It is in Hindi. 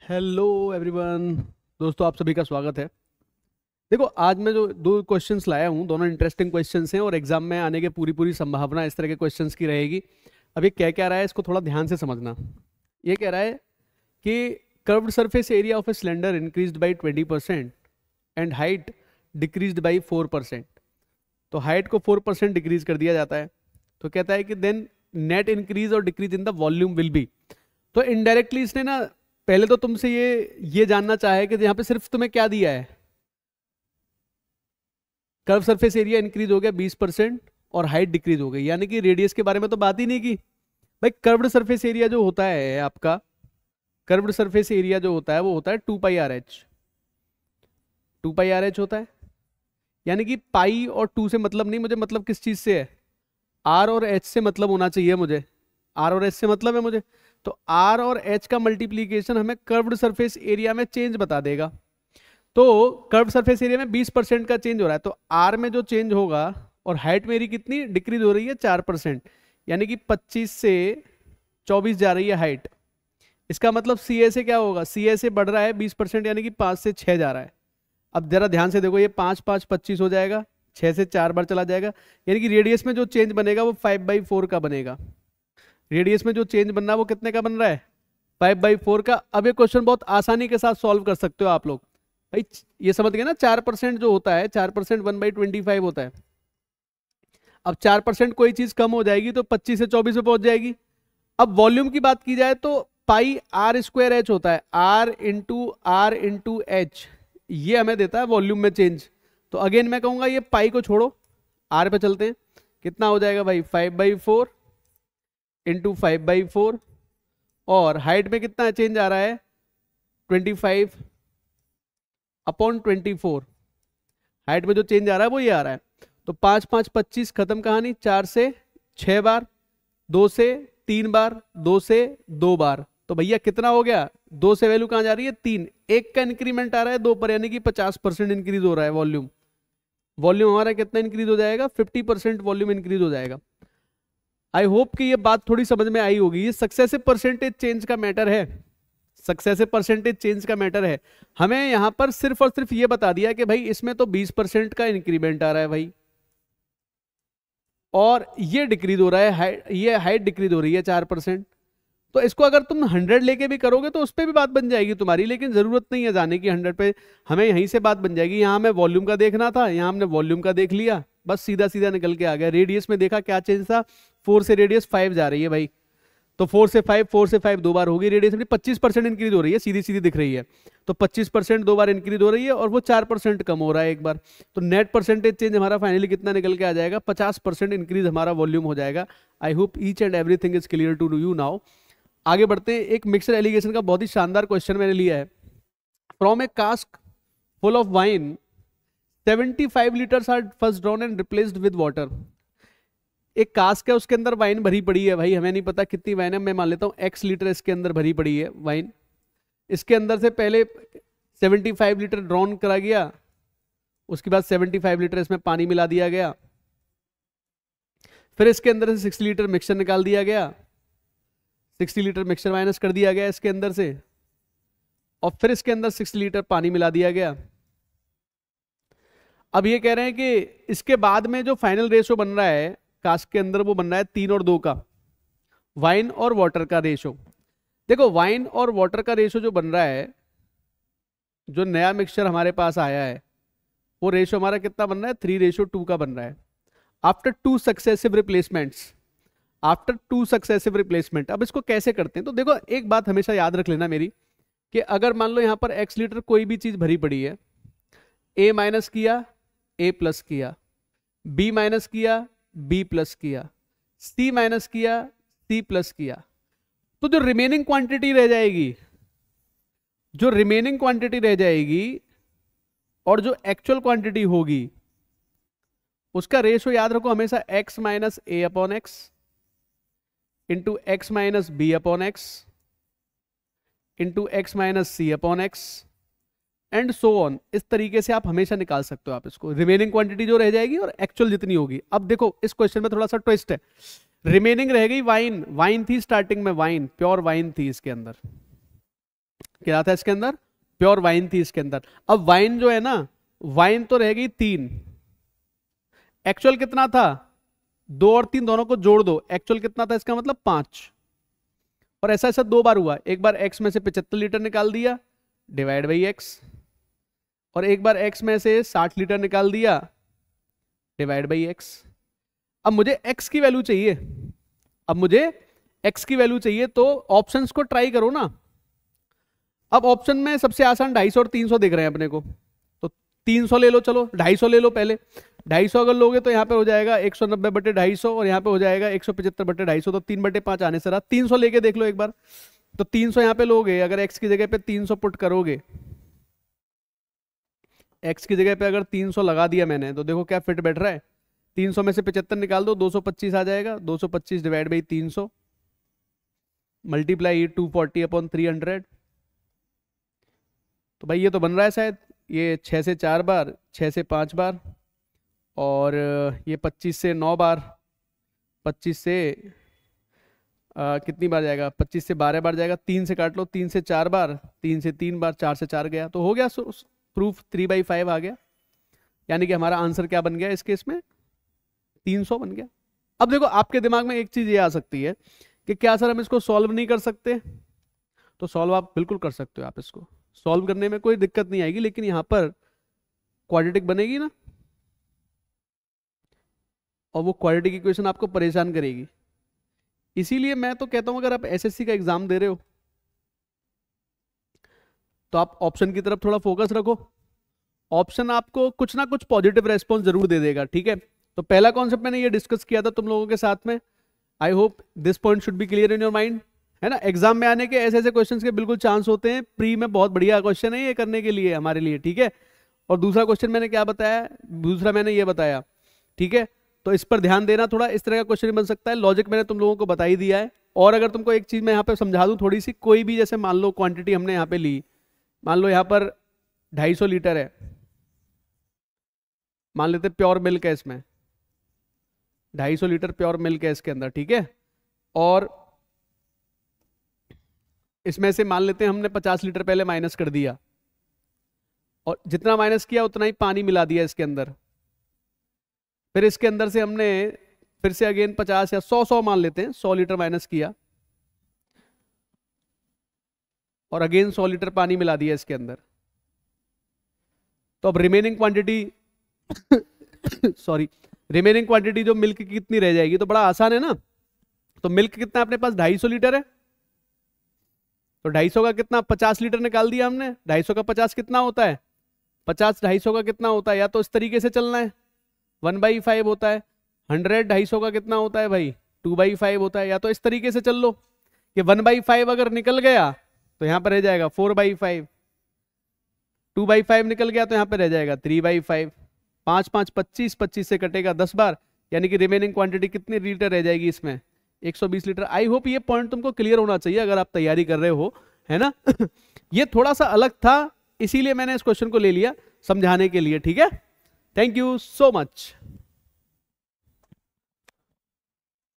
Hello everyone. दोस्तों आप सभी का स्वागत है। देखो आज मैं जो दो क्वेश्चंस लाया हूँ दोनों इंटरेस्टिंग क्वेश्चंस हैं और एग्जाम में आने की पूरी पूरी संभावना इस तरह के क्वेश्चंस की रहेगी। अब ये क्या क्या रहा है इसको थोड़ा ध्यान से समझना। ये कह रहा है कि curved surface area of a cylinder increased by 20% and height decreased by 4%। तो हाइट को 4% डिक्रीज कर दिया जाता है। तो कहता है कि देन नेट इंक्रीज और decrease in the volume will be. तो इनडायरेक्टली इसने ना पहले तो तुमसे ये जानना चाहा है कि यहाँ पे सिर्फ तुम्हें क्या दिया है, कर्व सरफेस एरिया इंक्रीज हो गया 20% और हाइट डिक्रीज हो गई, यानी कि रेडियस के बारे में तो बात ही नहीं की। भाई कर्व्ड सरफेस एरिया जो होता है आपका, कर्व्ड सरफेस एरिया जो होता है वो होता है 2πr/h। 2πr/h होता है, यानी कि पाई और 2 से मतलब नहीं, मुझे मतलब किस चीज से है, आर और एच से मतलब होना चाहिए मुझे। आर और एच से मतलब है मुझे, तो आर और एच का मल्टीप्लीकेशन हमें कर्व्ड सरफेस एरिया में चेंज बता देगा। तो कर्व्ड सरफेस एरिया में 20% का चेंज हो रहा है, तो आर में जो चेंज होगा, और हाइट मेरी कितनी डिक्रीज हो रही है 4%, यानी कि 25 से 24 जा रही है हाइट। इसका मतलब सी ए से क्या होगा, सी ए से बढ़ रहा है 20%, यानी कि 5 से 6 जा रहा है। अब जरा ध्यान से देखो, ये 5 5 25 हो जाएगा, 6 से 4 बार चला जाएगा, यानी कि रेडियस में जो चेंज बनेगा वो 5/4 का बनेगा। रेडियस में जो चेंज बनना है वो कितने का बन रहा है, 5/4 का। अब ये क्वेश्चन बहुत आसानी के साथ सॉल्व कर सकते हो आप लोग। भाई ये समझ गए ना, 4% जो होता है, 4% 1/25 होता है। अब 4% कोई चीज कम हो जाएगी तो 25 से 24 पे पहुंच जाएगी। अब वॉल्यूम की बात की जाए तो पाई r²h होता है, r/r/h, ये हमें देता है वॉल्यूम में चेंज। तो अगेन मैं कहूंगा ये पाई को छोड़ो, r पे चलते हैं। कितना हो जाएगा भाई, 5/4 × 5/4, और हाइट में कितना चेंज आ रहा है, 25/24। हाइट में जो चेंज आ रहा है वो ये आ रहा है। तो 5 5 25 खत्म कहानी, 4 से 6 बार, 2 से 3 बार, 2 से 2 बार। तो भैया कितना हो गया, 2 से वैल्यू कहां जा रही है 3, एक का इंक्रीमेंट आ रहा है 2 पर, यानी कि 50% इंक्रीज हो रहा है वॉल्यूम। वॉल्यूम हमारा कितना इंक्रीज हो जाएगा, 50% वॉल्यूम इंक्रीज हो जाएगा। आई होप कि ये बात थोड़ी समझ में आई होगी। ये सक्सेसिव परसेंटेज चेंज का मैटर है, सक्सेसिव परसेंटेज चेंज का मैटर है। हमें यहां पर सिर्फ और सिर्फ ये बता दिया कि भाई इसमें तो 20% का इंक्रीमेंट आ रहा है भाई, और ये डिक्रीज हो रहा है, ये हाइट डिक्रीज हो रही है 4%। तो इसको अगर तुम 100 लेके भी करोगे तो उस पर भी बात बन जाएगी तुम्हारी, लेकिन जरूरत नहीं है जाने की 100 पे, हमें यहीं से बात बन जाएगी। यहाँ हमें वॉल्यूम का देखना था, यहाँ हमने वॉल्यूम का देख लिया, बस सीधा सीधा निकल के आ गया। रेडियस में देखा क्या चेंज था, 4 से रेडियस 5 जा रही है भाई, तो 4 से 5, 4 से 5 दो बार होगी, रेडियस में 25% इंक्रीज हो रही है, सीधी सीधी दिख रही है। तो 25% दो बार इंक्रीज हो रही है और वो 4% कम हो रहा है एक बार। तो नेट परसेंटेज चेंज हमारा फाइनली कितना निकल के आ जाएगा, 50% इंक्रीज हमारा वॉल्यूम हो जाएगा। I hope each and everything is clear to you now. आगे बढ़ते हैं। एक मिक्सर एलिगेशन का बहुत ही शानदार क्वेश्चन मैंने लिया है। From a cask full of wine 75 litres are first drawn and replaced with water. एक कास्क है, उसके अंदर वाइन भरी पड़ी है, भाई हमें नहीं पता कितनी वाइन है, मैं मान लेता हूँ x लीटर इसके अंदर भरी पड़ी है वाइन। इसके अंदर से पहले 75 लीटर ड्रॉन करा गया, उसके बाद 75 लीटर इसमें पानी मिला दिया गया, फिर इसके अंदर से 60 लीटर मिक्सचर निकाल दिया गया, 60 लीटर मिक्सचर माइनस कर दिया गया इसके अंदर से, और फिर इसके अंदर 60 लीटर पानी मिला दिया गया। अब ये कह रहे हैं कि इसके बाद में जो फाइनल रेशो बन रहा है कास्क के अंदर, वो बन रहा है 3 और 2 का, वाइन और वाटर का रेशो। देखो वाइन और वाटर का रेशो जो बन रहा है, जो नया मिक्सचर हमारे पास आया है, वो रेशो हमारा कितना बन रहा है, 3:2 का बन रहा है। After 2 successive replacements, after 2 successive replacement. अब इसको कैसे करते हैं, तो देखो एक बात हमेशा याद रख लेना मेरी, कि अगर मान लो यहाँ पर x लीटर कोई भी चीज भरी पड़ी है, a माइनस किया, a प्लस किया, b माइनस किया, b प्लस किया, c माइनस किया, c प्लस किया, तो जो रिमेनिंग क्वांटिटी रह जाएगी, जो रिमेनिंग क्वांटिटी रह जाएगी और जो एक्चुअल क्वांटिटी होगी, उसका रेशो याद रखो हमेशा x minus a upon x into x minus b upon x into x minus c upon x and so on. इस तरीके से आप हमेशा निकाल सकते हो आप इसको, रिमेनिंग क्वांटिटी जो रह जाएगी और एक्चुअल जितनी होगी। अब देखो इस क्वेश्चन में थोड़ा सा ट्विस्ट है, रिमेनिंग रह गई वाइन, वाइन थी स्टार्टिंग में, वाइन प्योर वाइन थी इसके अंदर, क्या था इसके अंदर, प्योर वाइन थी इसके अंदर। अब वाइन जो है ना, वाइन तो रह गई 3, एक्चुअल कितना था 2 और 3 दोनों को जोड़ दो, एक्चुअल कितना था इसका मतलब 5। और ऐसा ऐसा 2 बार हुआ, एक बार x में से 75 लीटर निकाल दिया डिवाइड बाई x, और एक बार x में से 60 लीटर निकाल दिया डिवाइड बाई x। अब मुझे x की वैल्यू चाहिए, अब मुझे x की वैल्यू चाहिए, तो ऑप्शंस को ट्राई करो ना। अब ऑप्शन में सबसे आसान 250 और 300 दिख रहे हैं अपने को, तो 300 ले लो, चलो 250 ले लो पहले। 250 अगर लोगे तो यहाँ पे हो जाएगा 190/250 और यहाँ पे हो जाएगा 175/250, तो 3/5 आने से रहा। 300 लेके देख लो एक बार, तो 300 यहाँ पे लोगे, अगर x की जगह पे 300 पुट करोगे, x की जगह पे अगर 300 लगा दिया मैंने, तो देखो क्या फिट बैठ रहा है। 300 में से 75 निकाल दो, 225 आ जाएगा, 225 डिवाइड बाई 300 मल्टीप्लाई 240/300। तो भाई ये तो बन रहा है शायद, ये 6 से 4 बार, 6 से 5 बार, और ये 25 से 9 बार, 25 से कितनी बार जाएगा, 25 से 12 बार जाएगा, 3 से काट लो, 3 से 4 बार, 3 से 3 बार, 4 से 4 गया, तो हो गया प्रूफ 3/5 आ गया। यानी कि हमारा आंसर क्या बन गया इस केस में, 300 बन गया। अब देखो आपके दिमाग में एक चीज ये आ सकती है कि क्या सर हम इसको सॉल्व नहीं कर सकते, तो सॉल्व आप बिल्कुल कर सकते हो, आप इसको सॉल्व करने में कोई दिक्कत नहीं आएगी, लेकिन यहां पर क्वाड्रेटिक बनेगी ना, और वो क्वाड्रेटिक इक्वेशन आपको परेशान करेगी। इसीलिए मैं तो कहता हूं अगर आप एसएससी का एग्जाम दे रहे हो तो आप ऑप्शन की तरफ थोड़ा फोकस रखो। ऑप्शन आपको कुछ ना कुछ पॉजिटिव रेस्पॉन्स जरूर दे देगा, ठीक है। तो पहला कॉन्सेप्ट मैंने ये डिस्कस किया था तुम लोगों के साथ में। I hope this point should be clear in your mind, है ना। एग्जाम में आने के ऐसे ऐसे क्वेश्चंस के बिल्कुल चांस होते हैं, प्री में बहुत बढ़िया क्वेश्चन है ये करने के लिए हमारे लिए, ठीक है। और दूसरा क्वेश्चन मैंने क्या बताया, दूसरा मैंने ये बताया, ठीक है। तो इस पर ध्यान देना थोड़ा, इस तरह का क्वेश्चन बन सकता है। लॉजिक मैंने तुम लोगों को बता ही दिया है। और अगर तुमको एक चीज मैं यहाँ पे समझा दूं थोड़ी सी, कोई भी जैसे मान लो क्वांटिटी हमने यहाँ पे ली, मान लो यहाँ पर 250 लीटर है, मान लेते प्योर मिल्क है इसमें, 250 लीटर प्योर मिल्क है इसके अंदर, ठीक है। और इसमें से मान लेते हैं हमने 50 लीटर पहले माइनस कर दिया, और जितना माइनस किया उतना ही पानी मिला दिया इसके अंदर। फिर इसके अंदर से हमने फिर से अगेन 50 या 100 मान लेते हैं, 100 लीटर माइनस किया और अगेन 100 लीटर पानी मिला दिया इसके अंदर। तो अब remaining quantity sorry, remaining quantity जो मिल्क की कितनी रह जाएगी, तो बड़ा आसान है ना। तो मिल्क कितना अपने पास 250 लीटर है, तो 250 का कितना 50 लीटर निकाल दिया हमने। 250 का 50 कितना होता है, 50 250 का कितना होता है, या तो इस तरीके से चलना है 1/5 होता है। 100 250 का कितना होता है भाई 2/5 होता है, या तो इस तरीके से चल लो कि 1/5 अगर निकल गया तो यहां पर रह जाएगा 4/5, 2/5 निकल गया तो यहां पर रह जाएगा 3/5। 5 5 25, 25 से कटेगा 10 बार, यानी कि रिमेनिंग क्वांटिटी कितनी लीटर रह जाएगी इसमें 120 लीटर। आई होप ये पॉइंट तुमको क्लियर होना चाहिए अगर आप तैयारी कर रहे हो, है ना। ये थोड़ा सा अलग था, इसीलिए मैंने इस क्वेश्चन को ले लिया समझाने के लिए, ठीक है। Thank you so much.